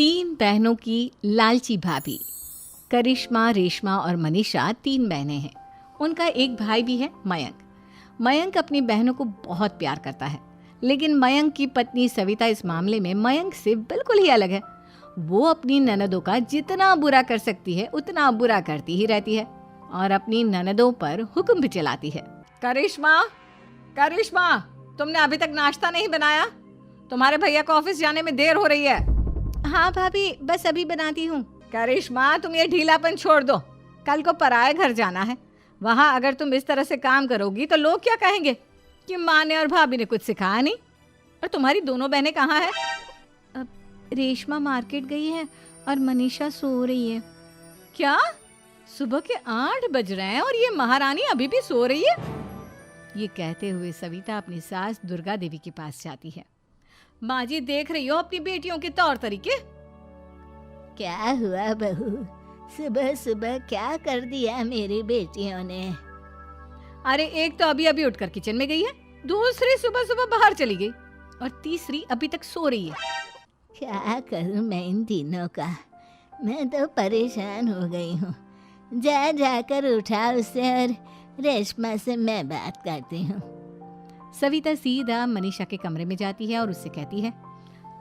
तीन बहनों की लालची भाभी। करिश्मा, रेशमा और मनीषा तीन बहनें हैं। उनका एक भाई भी है, मयंक। मयंक अपनी बहनों को बहुत प्यार करता है, लेकिन मयंक की पत्नी सविता इस मामले में मयंक से बिल्कुल ही अलग है। वो अपनी ननदों का जितना बुरा कर सकती है उतना बुरा करती ही रहती है और अपनी ननदों पर हुक्म भी चलाती है। करिश्मा, करिश्मा, तुमने अभी तक नाश्ता नहीं बनाया? तुम्हारे भैया को ऑफिस जाने में देर हो रही है। हाँ भाभी, बस अभी बनाती हूँ। करिश्मा, तुम ये ढीलापन छोड़ दो। कल को पराए घर जाना है। वहाँ अगर तुम इस तरह से काम करोगी तो लोग क्या कहेंगे कि माँ ने और भाभी ने कुछ सिखाया नहीं। और तुम्हारी दोनों बहनें कहाँ हैं? अब रेशमा मार्केट गई है और मनीषा सो रही है। क्या? सुबह के 8 बज रहे हैं और ये महारानी अभी भी सो रही है? ये कहते हुए सविता अपनी सास दुर्गा देवी के पास जाती है। माँ जी, देख रही हो अपनी बेटियों के तौर तरीके? क्या हुआ बहू, सुबह सुबह क्या कर दिया मेरी बेटियों ने? अरे एक तो अभी अभी उठकर किचन में गई है, दूसरी सुबह सुबह बाहर चली गई और तीसरी अभी तक सो रही है। क्या करूं मैं इन तीनों का, मैं तो परेशान हो गई हूँ। जा जाकर उठा उसे और रेशमा से मैं बात करती हूँ। सविता सीधा मनीषा के कमरे में जाती है और उससे कहती है,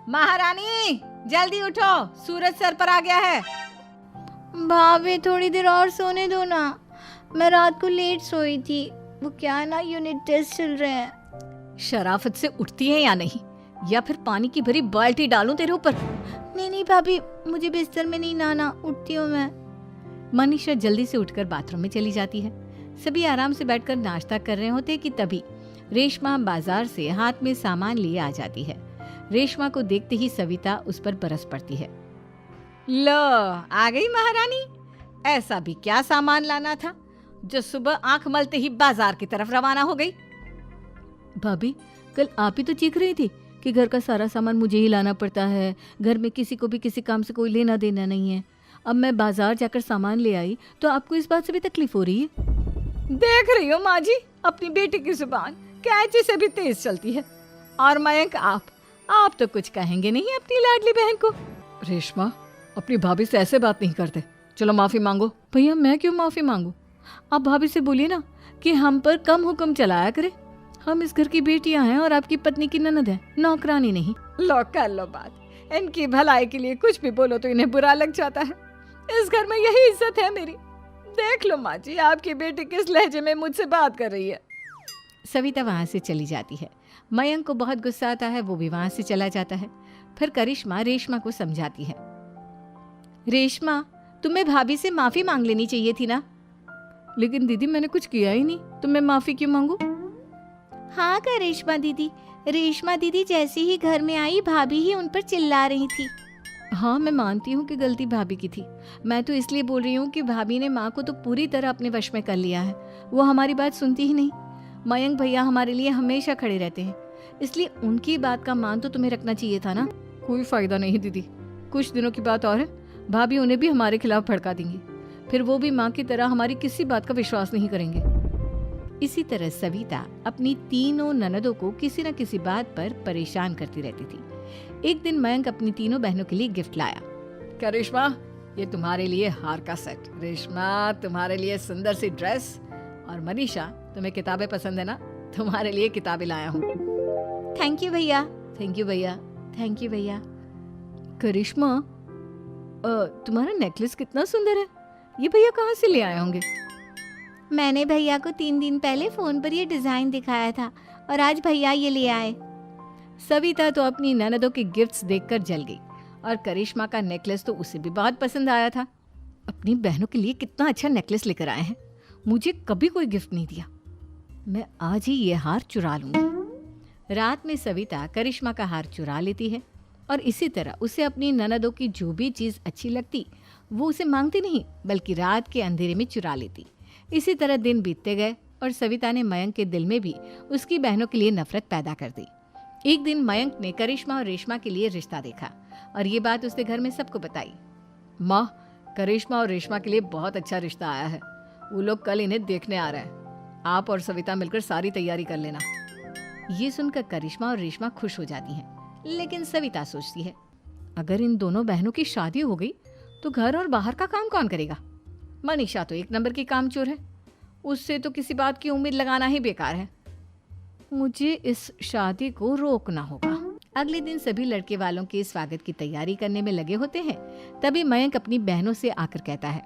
महारानी जल्दी उठो, सूरज सर पर आ गया है। भाभी थोड़ी देर और सोने दो ना, मैं रात को लेट सोई थी। वो क्या ना, यूनिट टेस्ट चल रहे हैं। शराफत से उठती है या नहीं, या फिर पानी की भरी बाल्टी डालूं तेरे ऊपर? नहीं भाभी, मुझे बिस्तर में नहीं लाना, उठती हूँ मैं। मनीषा जल्दी से उठकर बाथरूम में चली जाती है। सभी आराम से बैठकर नाश्ता कर रहे होते कि तभी रेशमा बाजार से हाथ में सामान लिए आ जाती है। रेशमा को देखते ही सविता उस पर बरस पड़ती है। लो, आ गई महारानी। ऐसा भी क्या सामान लाना था जो सुबह आंख मलते ही बाजार की तरफ रवाना हो गई? भाभी, कल आप ही तो चीख रही थी कि घर का सारा सामान मुझे ही लाना पड़ता है, घर में किसी को भी किसी काम से कोई लेना देना नहीं है। अब मैं बाजार जाकर सामान ले आई तो आपको इस बात से भी तकलीफ हो रही है? देख रही हो माँ जी, अपनी बेटी की जुबान कैंची से भी तेज चलती है। और मयंक, आप तो कुछ कहेंगे नहीं अपनी लाडली बहन को। रेशमा, अपनी भाभी से ऐसे बात नहीं करते। चलो माफी मांगो। भैया, मैं क्यों माफी मांगू? आप भाभी से बोलिए ना कि हम पर कम हुक्म चलाया करे। हम इस घर की बेटियां हैं और आपकी पत्नी की ननद है, नौकरानी नहीं। लो कर लो बात। इनकी भलाई के लिए कुछ भी बोलो तो इन्हें बुरा लग जाता है। इस घर में यही इज्जत है मेरी। देख लो माँ जी, आपकी बेटी किस लहजे में मुझसे बात कर रही है। सविता वहां से चली जाती है। मयंक को बहुत गुस्सा आता है, वो भी वहां से चला जाता है। फिर करिश्मा रेशमा को समझाती है, रेशमा, तुम्हें भाभी से माफी मांग लेनी चाहिए थी ना। लेकिन दीदी, मैंने कुछ किया ही नहीं, तो मैं माफी क्यों मांगू? हाँ करिश्मा दीदी, रेशमा दीदी जैसे ही घर में आई भाभी ही उन पर चिल्ला रही थी। हाँ, मैं मानती हूँ कि गलती भाभी की थी। मैं तो इसलिए बोल रही हूँ कि भाभी ने माँ को तो पूरी तरह अपने वश में कर लिया है। वो हमारी बात सुनती ही नहीं। मयंक भैया हमारे लिए हमेशा खड़े रहते हैं, इसलिए उनकी बात का मान तो तुम्हें रखना चाहिए था ना। कोई फायदा नहीं दीदी, कुछ दिनों की बात और है, भाभी उन्हें भी हमारे खिलाफ भड़का देंगी। फिर वो भी माँ की तरह हमारी किसी बात का विश्वास नहीं करेंगे। इसी तरह सविता अपनी तीनों ननदों को किसी न किसी बात पर परेशान करती रहती थी। एक दिन मयंक अपनी तीनों बहनों के लिए गिफ्ट लाया। क्या रेशमा, ये तुम्हारे लिए हार का सेट। रेशमा, तुम्हारे लिए सुंदर सी ड्रेस। और मनीषा, तुम्हें किताबें पसंद है ना, तुम्हारे लिए किताबें लाया हूँ। थैंक यू भैया। थैंक यू भैया। थैंक यू भैया। करिश्मा, तुम्हारा नेकलेस कितना सुंदर है। ये भैया कहाँ से ले आए होंगे? मैंने भैया को 3 दिन पहले फोन पर ये डिजाइन दिखाया था और आज भैया ये ले आए। सविता तो अपनी ननदों के गिफ्ट्स देखकर जल गई और करिश्मा का नेकलेस तो उसे भी बहुत पसंद आया था। अपनी बहनों के लिए कितना अच्छा नेकलेस लेकर आए हैं, मुझे कभी कोई गिफ्ट नहीं दिया। मैं आज ही ये हार चुरा लूंगी। रात में सविता करिश्मा का हार चुरा लेती है और इसी तरह उसे अपनी ननदों की जो भी चीज़ अच्छी लगती वो उसे मांगती नहीं, बल्कि रात के अंधेरे में चुरा लेती। इसी तरह दिन बीतते गए और सविता ने मयंक के दिल में भी उसकी बहनों के लिए नफरत पैदा कर दी। एक दिन मयंक ने करिश्मा और रेशमा के लिए रिश्ता देखा और ये बात उसने घर में सबको बताई। माँ, करिश्मा और रेशमा के लिए बहुत अच्छा रिश्ता आया है। वो लोग कल इन्हें देखने आ रहे हैं। आप और सविता मिलकर सारी तैयारी कर लेना। ये सुनकर करिश्मा और रेशमा खुश हो जाती हैं, लेकिन सविता सोचती है, अगर इन दोनों बहनों की शादी हो गई तो घर और बाहर का काम कौन करेगा? मनीषा तो एक नंबर की कामचोर है, उससे तो किसी बात की उम्मीद लगाना ही बेकार है। मुझे इस शादी को रोकना होगा। अगले दिन सभी लड़के वालों के स्वागत की तैयारी करने में लगे होते हैं। तभी मयंक अपनी बहनों से आकर कहता है,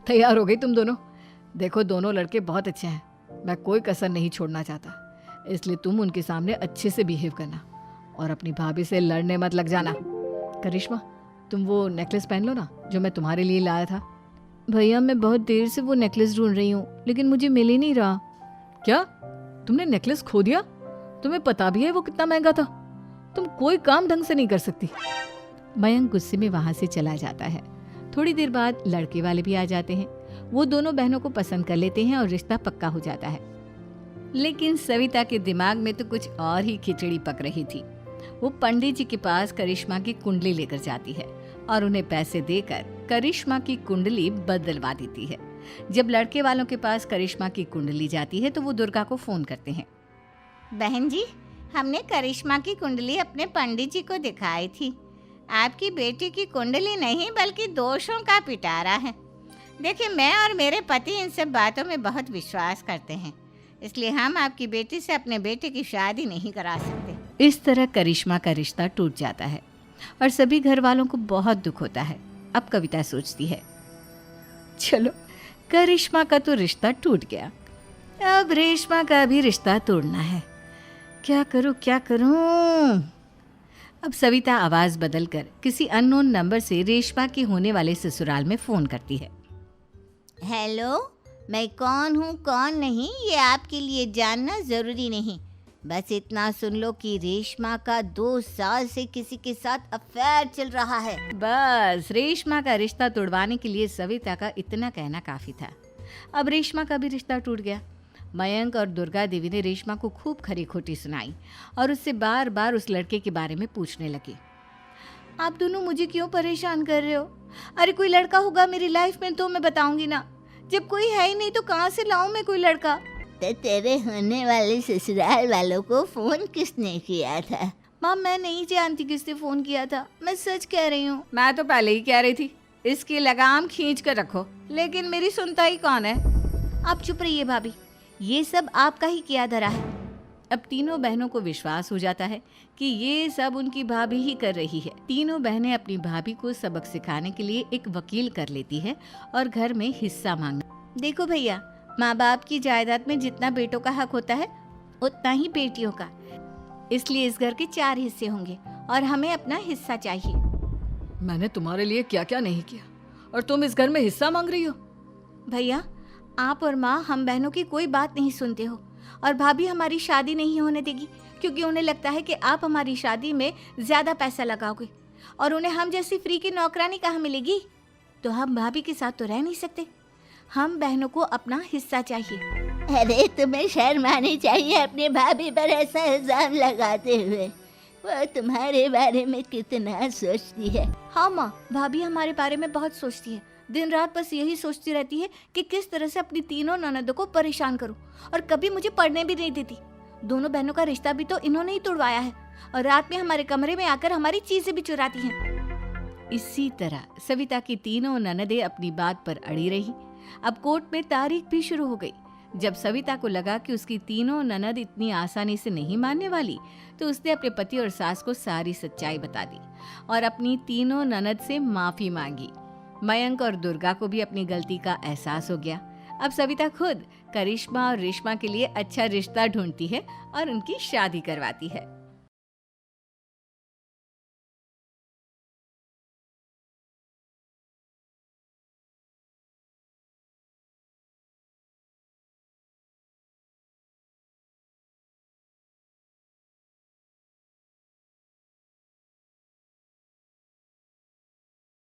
तैयार हो गई तुम दोनों? देखो दोनों लड़के बहुत अच्छे हैं, मैं कोई कसर नहीं छोड़ना चाहता, इसलिए तुम उनके सामने अच्छे से बिहेव करना और अपनी भाभी से लड़ने मत लग जाना। करिश्मा, तुम वो नेकलेस पहन लो ना जो मैं तुम्हारे लिए लाया था। भैया मैं बहुत देर से वो नेकलेस ढूंढ रही हूँ, लेकिन मुझे मिल ही नहीं रहा। क्या तुमने नेकलेस खो दिया? तुम्हें पता भी है वो कितना महंगा था? तुम कोई काम ढंग से नहीं कर सकती। मयंक गुस्से में वहां से चला जाता है। थोड़ी देर बाद लड़के वाले भी आ जाते हैं। वो दोनों बहनों को पसंद कर लेते हैं और रिश्ता पक्का हो जाता है। लेकिन सविता के दिमाग में तो कुछ और ही खिचड़ी पक रही थी। वो पंडित जी के पास करिश्मा की कुंडली लेकर जाती है और उन्हें पैसे देकर करिश्मा की कुंडली बदलवा देती है। जब लड़के वालों के पास करिश्मा की कुंडली जाती है तो वो दुर्गा को फोन करते हैं। बहन जी, हमने करिश्मा की कुंडली अपने पंडित जी को दिखाई थी। आपकी बेटी की कुंडली नहीं बल्कि दोषों का पिटारा है। देखिए, मैं और मेरे पति इन सब बातों में बहुत विश्वास करते हैं, इसलिए हम आपकी बेटी से अपने बेटे की शादी नहीं करा सकते। इस तरह करिश्मा का रिश्ता टूट जाता है और सभी घर वालों को बहुत दुख होता है। अब कविता सोचती है, चलो करिश्मा का तो रिश्ता टूट गया, अब रेशमा का भी रिश्ता तोड़ना है। क्या करूं? अब सविता आवाज बदलकर किसी अननोन नंबर से रेशमा के होने वाले ससुराल में फोन करती है। हेलो, मैं कौन हूँ कौन नहीं ये आपके लिए जानना ज़रूरी नहीं, बस इतना सुन लो कि रेशमा का 2 साल से किसी के साथ अफेयर चल रहा है। बस रेशमा का रिश्ता तोड़वाने के लिए सविता का इतना कहना काफी था। अब रेशमा का भी रिश्ता टूट गया। मयंक और दुर्गा देवी ने रेशमा को खूब खरी खोटी सुनाई और उससे बार बार उस लड़के के बारे में पूछने लगी। आप दोनों मुझे क्यों परेशान कर रहे हो? अरे कोई लड़का होगा मेरी लाइफ में तो मैं बताऊंगी ना, जब कोई है ही नहीं तो कहाँ से लाऊं मैं कोई लड़का? तो तेरे होने वाले ससुराल वालों को फोन किसने किया था? माँ मैं नहीं जानती किसने फोन किया था, मैं सच कह रही हूँ। मैं तो पहले ही कह रही थी इसकी लगाम खींच कर रखो, लेकिन मेरी सुनता ही कौन है। आप चुप रहिए भाभी, ये सब आपका ही किया धरा है। अब तीनों बहनों को विश्वास हो जाता है कि ये सब उनकी भाभी ही कर रही है। तीनों बहनें अपनी भाभी को सबक सिखाने के लिए एक वकील कर लेती है और घर में हिस्सा मांगना। देखो भैया, माँ बाप की जायदाद में जितना बेटों का हक होता है उतना ही बेटियों का, इसलिए इस घर के 4 हिस्से होंगे और हमें अपना हिस्सा चाहिए। मैंने तुम्हारे लिए क्या क्या नहीं किया और तुम इस घर में हिस्सा मांग रही हो? भैया, आप और माँ हम बहनों की कोई बात नहीं सुनते हो और भाभी हमारी शादी नहीं होने देगी क्योंकि उन्हें लगता है कि आप हमारी शादी में ज़्यादा पैसा लगाओगे और उन्हें हम जैसी फ्री की नौकरानी कहाँ मिलेगी। तो हम भाभी के साथ तो रह नहीं सकते, हम बहनों को अपना हिस्सा चाहिए। अरे तुम्हें शर्म आनी चाहिए अपने भाभी पर ऐसा इल्जाम लगाते हुए। वो तुम्हारे बारे में कितना सोचती है। हाँ माँ, भाभी हमारे बारे में बहुत सोचती है, दिन रात बस यही सोचती रहती है कि किस तरह से अपनी तीनों ननदों को परेशान करूं और कभी मुझे पढ़ने भी नहीं देती। दोनों बहनों का रिश्ता भी तो इन्होंने ही तोड़वाया है और रात में हमारे कमरे में आकर हमारी चीजें भी चुराती हैं। इसी तरह सविता की तीनों ननदें अपनी बात पर अड़ी रही। अब कोर्ट में तारीख भी शुरू हो गई। जब सविता को लगा कि उसकी तीनों ननद इतनी आसानी से नहीं मानने वाली, तो उसने अपने पति और सास को सारी सच्चाई बता दी और अपनी तीनों ननद से माफी मांगी। मयंक और दुर्गा को भी अपनी गलती का एहसास हो गया। अब सविता खुद करिश्मा और रेशमा के लिए अच्छा रिश्ता ढूंढती है और उनकी शादी करवाती है।